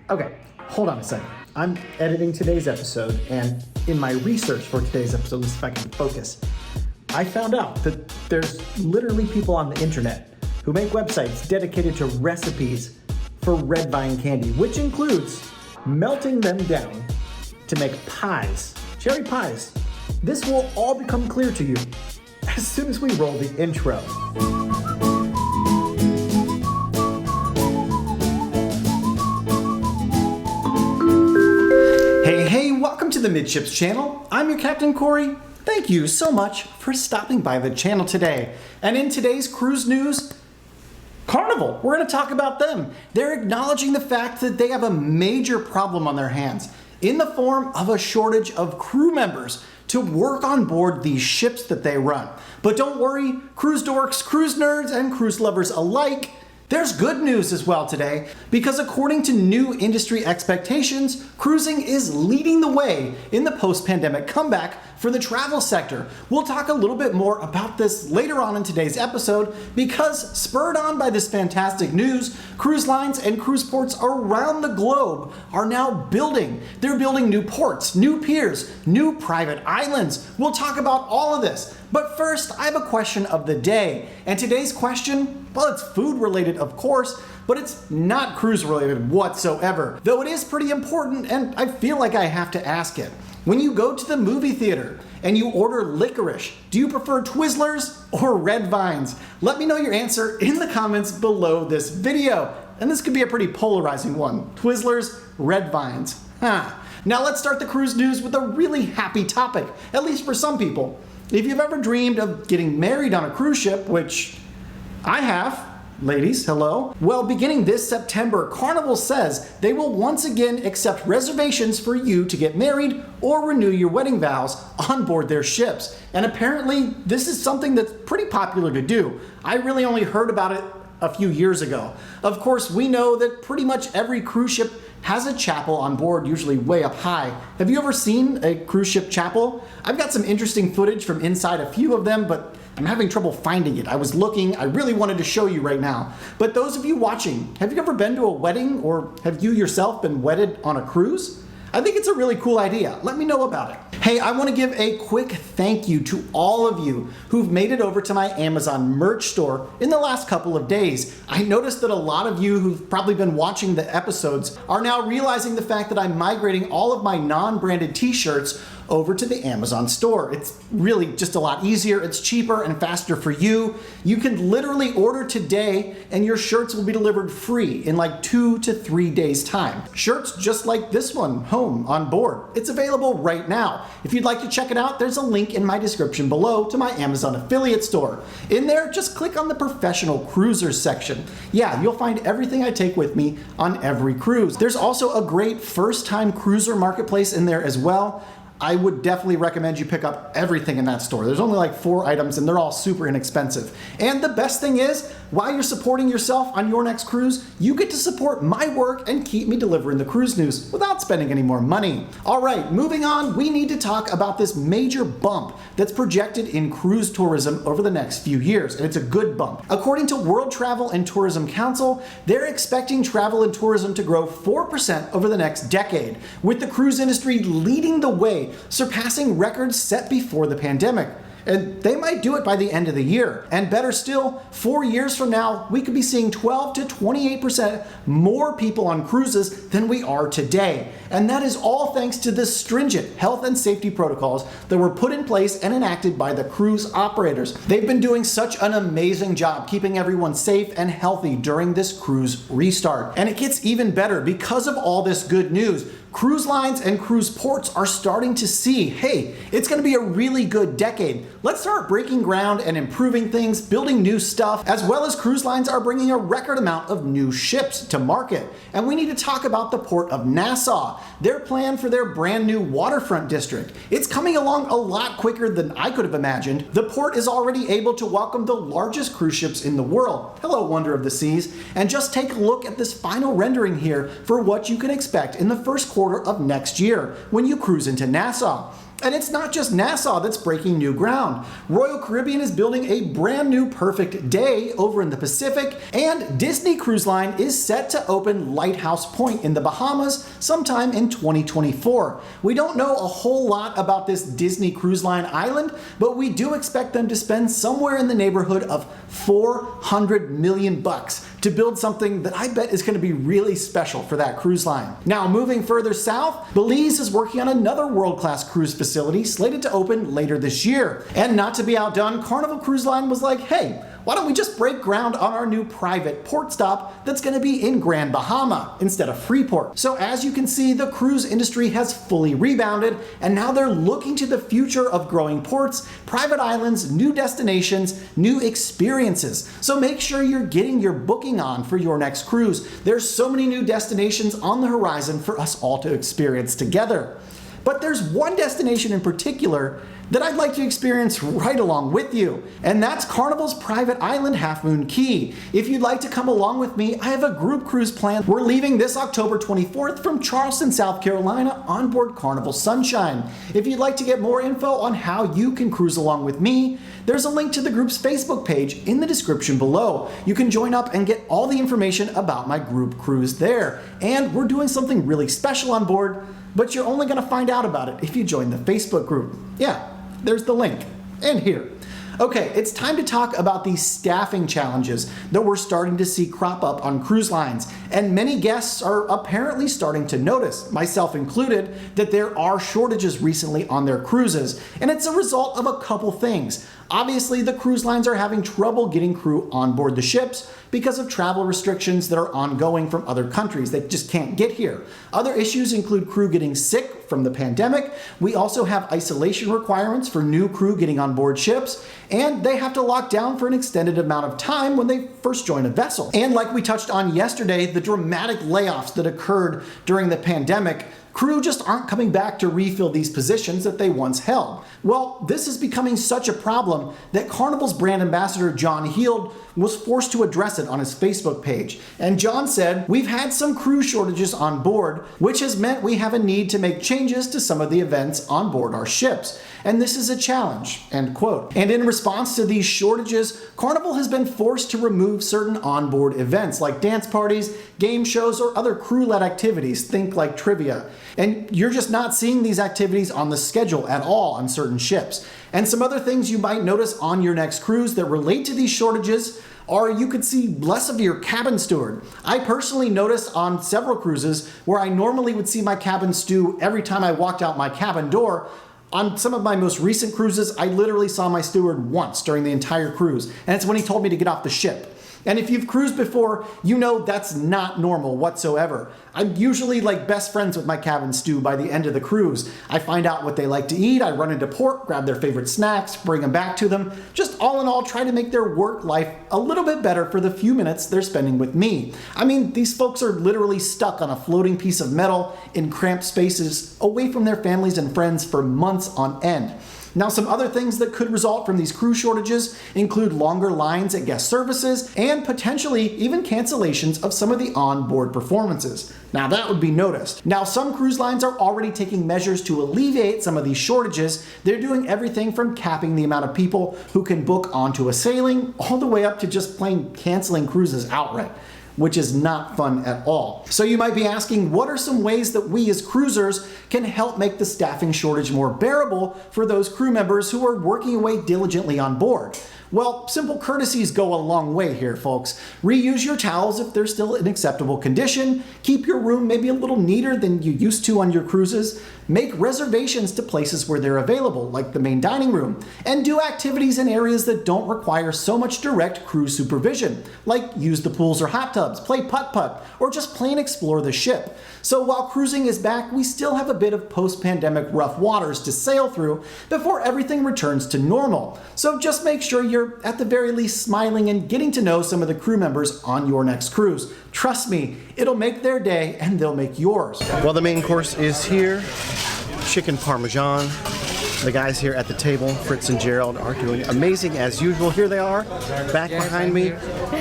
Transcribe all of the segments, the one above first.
Okay, hold on a second. I'm editing today's episode, and in my research for today's episode, let's see if I can focus, I found out that there's literally people on the internet who make websites dedicated to recipes for red vine candy, which includes melting them down to make pies, cherry pies. This will all become clear to you as soon as we roll the intro. Hey, welcome to the Midships channel. I'm your Captain Corey. Thank you so much for stopping by the channel today. And in today's cruise news, Carnival, we're going to talk about them. They're acknowledging the fact that they have a major problem on their hands in the form of a shortage of crew members to work on board these ships that they run. But don't worry, cruise dorks, cruise nerds, and cruise lovers alike, there's good news as well today, because according to new industry expectations, cruising is leading the way in the post-pandemic comeback for the travel sector. We'll talk a little bit more about this later on in today's episode, because spurred on by this fantastic news, cruise lines and cruise ports around the globe are now building. They're building new ports, new piers, new private islands. We'll talk about all of this. But first, I have a question of the day. And today's question, well, it's food related, of course, but it's not cruise related whatsoever. Though it is pretty important, and I feel like I have to ask it. When you go to the movie theater and you order licorice, do you prefer Twizzlers or red vines? Let me know your answer in the comments below this video. And this could be a pretty polarizing one. Twizzlers, red vines. Now let's start the cruise news with a really happy topic, at least for some people. If you've ever dreamed of getting married on a cruise ship, which I have, ladies, hello. Well, beginning this September, Carnival says they will once again accept reservations for you to get married or renew your wedding vows on board their ships. And apparently, this is something that's pretty popular to do. I really only heard about it a few years ago. Of course, we know that pretty much every cruise ship has a chapel on board, usually way up high. Have you ever seen a cruise ship chapel? I've got some interesting footage from inside a few of them, but I'm having trouble finding it. I was looking, I really wanted to show you right now. But those of you watching, have you ever been to a wedding, or have you yourself been wedded on a cruise? I think it's a really cool idea. Let me know about it. Hey, I want to give a quick thank you to all of you who've made it over to my Amazon merch store in the last couple of days. I noticed that a lot of you who've probably been watching the episodes are now realizing the fact that I'm migrating all of my non-branded t-shirts over to the Amazon store. It's really just a lot easier, it's cheaper and faster for you. You can literally order today and your shirts will be delivered free in like 2 to 3 days time. Shirts just like this one, home on board. It's available right now. If you'd like to check it out, there's a link in my description below to my Amazon affiliate store. In there, just click on the professional cruisers section. Yeah, you'll find everything I take with me on every cruise. There's also a great first-time cruiser marketplace in there as well. I would definitely recommend you pick up everything in that store. There's only like 4 items and they're all super inexpensive. And the best thing is, while you're supporting yourself on your next cruise, you get to support my work and keep me delivering the cruise news without spending any more money. All right, moving on, we need to talk about this major bump that's projected in cruise tourism over the next few years, and it's a good bump. According to World Travel and Tourism Council, they're expecting travel and tourism to grow 4% over the next decade, with the cruise industry leading the way, surpassing records set before the pandemic. And they might do it by the end of the year. And better still, 4 years from now, we could be seeing 12 to 28% more people on cruises than we are today. And that is all thanks to the stringent health and safety protocols that were put in place and enacted by the cruise operators. They've been doing such an amazing job keeping everyone safe and healthy during this cruise restart. And it gets even better because of all this good news. Cruise lines and cruise ports are starting to see, hey, it's going to be a really good decade. Let's start breaking ground and improving things, building new stuff, as well as cruise lines are bringing a record amount of new ships to market. And we need to talk about the port of Nassau, their plan for their brand new waterfront district. It's coming along a lot quicker than I could have imagined. The port is already able to welcome the largest cruise ships in the world. Hello, wonder of the seas. And just take a look at this final rendering here for what you can expect in the first quarter of next year when you cruise into Nassau. And it's not just Nassau that's breaking new ground. Royal Caribbean is building a brand new Perfect Day over in the Pacific, and Disney Cruise Line is set to open Lighthouse Point in the Bahamas sometime in 2024. We don't know a whole lot about this Disney Cruise Line island, but we do expect them to spend somewhere in the neighborhood of $400 million to build something that I bet is going to be really special for that cruise line. Now, moving further south, Belize is working on another world-class cruise facility slated to open later this year. And not to be outdone, Carnival Cruise Line was like, hey, why don't we just break ground on our new private port stop that's going to be in Grand Bahama instead of Freeport? So as you can see, the cruise industry has fully rebounded, and now they're looking to the future of growing ports, private islands, new destinations, new experiences. So make sure you're getting your booking on for your next cruise. There's so many new destinations on the horizon for us all to experience together. But there's one destination in particular that I'd like to experience right along with you, and that's Carnival's private island, Half Moon Cay. If you'd like to come along with me, I have a group cruise planned. We're leaving this October 24th from Charleston, South Carolina on board Carnival Sunshine. If you'd like to get more info on how you can cruise along with me, there's a link to the group's Facebook page in the description below. You can join up and get all the information about my group cruise there. And we're doing something really special on board, but you're only going to find out about it if you join the Facebook group. Yeah, there's the link. And here. Okay, it's time to talk about these staffing challenges that we're starting to see crop up on cruise lines. And many guests are apparently starting to notice, myself included, that there are shortages recently on their cruises. And it's a result of a couple things. Obviously, the cruise lines are having trouble getting crew on board the ships because of travel restrictions that are ongoing from other countries that just can't get here. Other issues include crew getting sick from the pandemic. We also have isolation requirements for new crew getting on board ships, and they have to lock down for an extended amount of time when they first join a vessel. And like we touched on yesterday, the dramatic layoffs that occurred during the pandemic, crew just aren't coming back to refill these positions that they once held. Well, this is becoming such a problem that Carnival's brand ambassador John Heald was forced to address it on his Facebook page. And John said, "We've had some crew shortages on board, which has meant we have a need to make changes to some of the events on board our ships. And this is a challenge," end quote. And in response to these shortages, Carnival has been forced to remove certain onboard events like dance parties, game shows, or other crew-led activities, think like trivia. And you're just not seeing these activities on the schedule at all on certain ships. And some other things you might notice on your next cruise that relate to these shortages are you could see less of your cabin steward. I personally noticed on several cruises where I normally would see my cabin stew every time I walked out my cabin door. On some of my most recent cruises, I literally saw my steward once during the entire cruise, and it's when he told me to get off the ship. And if you've cruised before, you know that's not normal whatsoever. I'm usually like best friends with my cabin stew by the end of the cruise. I find out what they like to eat, I run into port, grab their favorite snacks, bring them back to them. Just all in all, try to make their work life a little bit better for the few minutes they're spending with me. I mean, these folks are literally stuck on a floating piece of metal in cramped spaces away from their families and friends for months on end. Now, some other things that could result from these crew shortages include longer lines at guest services and potentially even cancellations of some of the onboard performances. Now, that would be noticed. Now, some cruise lines are already taking measures to alleviate some of these shortages. They're doing everything from capping the amount of people who can book onto a sailing all the way up to just plain canceling cruises outright, which is not fun at all. So you might be asking, what are some ways that we as cruisers can help make the staffing shortage more bearable for those crew members who are working away diligently on board? Well, simple courtesies go a long way here, folks. Reuse your towels if they're still in acceptable condition. Keep your room maybe a little neater than you used to on your cruises. Make reservations to places where they're available, like the main dining room. And do activities in areas that don't require so much direct crew supervision, like use the pools or hot tubs, play putt-putt, or just plain explore the ship. So while cruising is back, we still have a bit of post-pandemic rough waters to sail through before everything returns to normal. So just make sure you're at the very least smiling and getting to know some of the crew members on your next cruise. Trust me, it'll make their day and they'll make yours. Well, the main course is here. Chicken Parmesan. The guys here at the table, Fritz and Gerald, are doing amazing as usual. Here they are, back behind me,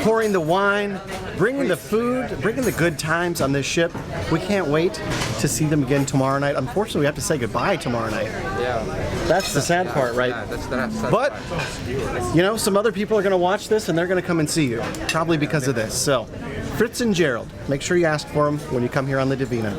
pouring the wine, bringing the food, bringing the good times on this ship. We can't wait to see them again tomorrow night. Unfortunately, we have to say goodbye tomorrow night. That's the sad part, right? Yeah, that's the sad But, part. you know, some other people are going to watch this and they're going to come and see you, probably because of this. So, Fritz and Gerald, make sure you ask for them when you come here on the Divina.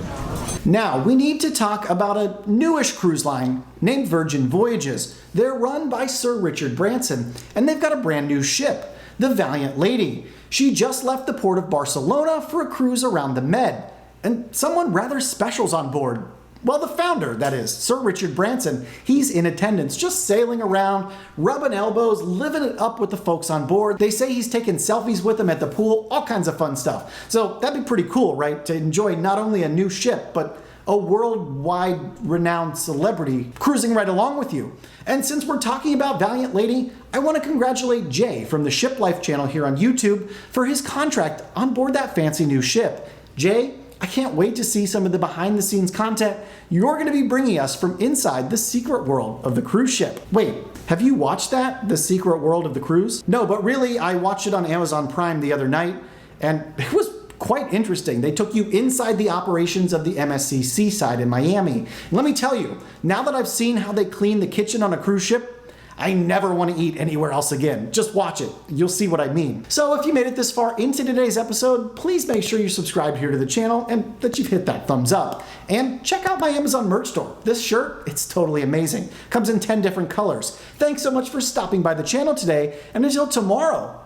Now, we need to talk about a newish cruise line named Virgin Voyages. They're run by Sir Richard Branson, and they've got a brand new ship, the Valiant Lady. She just left the port of Barcelona for a cruise around the Med, and someone rather special's on board. Well, the founder, that is, Sir Richard Branson. He's in attendance, just sailing around, rubbing elbows, living it up with the folks on board. They say he's taking selfies with them at the pool, all kinds of fun stuff. So that'd be pretty cool, right? To enjoy not only a new ship, but a worldwide renowned celebrity cruising right along with you. And since we're talking about Valiant Lady, I want to congratulate Jay from the Ship Life channel here on YouTube for his contract on board that fancy new ship. Jay, I can't wait to see some of the behind the scenes content you're going to be bringing us from inside the secret world of the cruise ship. Wait, have you watched that? The Secret World of the Cruise? No, but really, I watched it on Amazon Prime the other night, and it was quite interesting. They took you inside the operations of the MSC Seaside in Miami. And let me tell you, now that I've seen how they clean the kitchen on a cruise ship, I never want to eat anywhere else again. Just watch it. You'll see what I mean. So if you made it this far into today's episode, please make sure you subscribe here to the channel and that you've hit that thumbs up. And check out my Amazon merch store. This shirt, it's totally amazing. Comes in 10 different colors. Thanks so much for stopping by the channel today, and until tomorrow,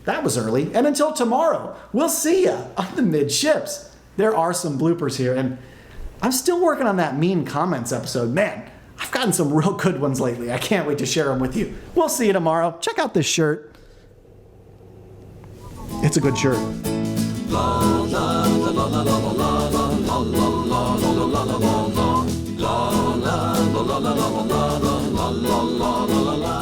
that was early, and until tomorrow, we'll see ya on the Midships. There are some bloopers here, and I'm still working on that mean comments episode. Man, I've gotten some real good ones lately. I can't wait to share them with you. We'll see you tomorrow. Check out this shirt. It's a good shirt. La la la la la la la la la la la la la la la la la la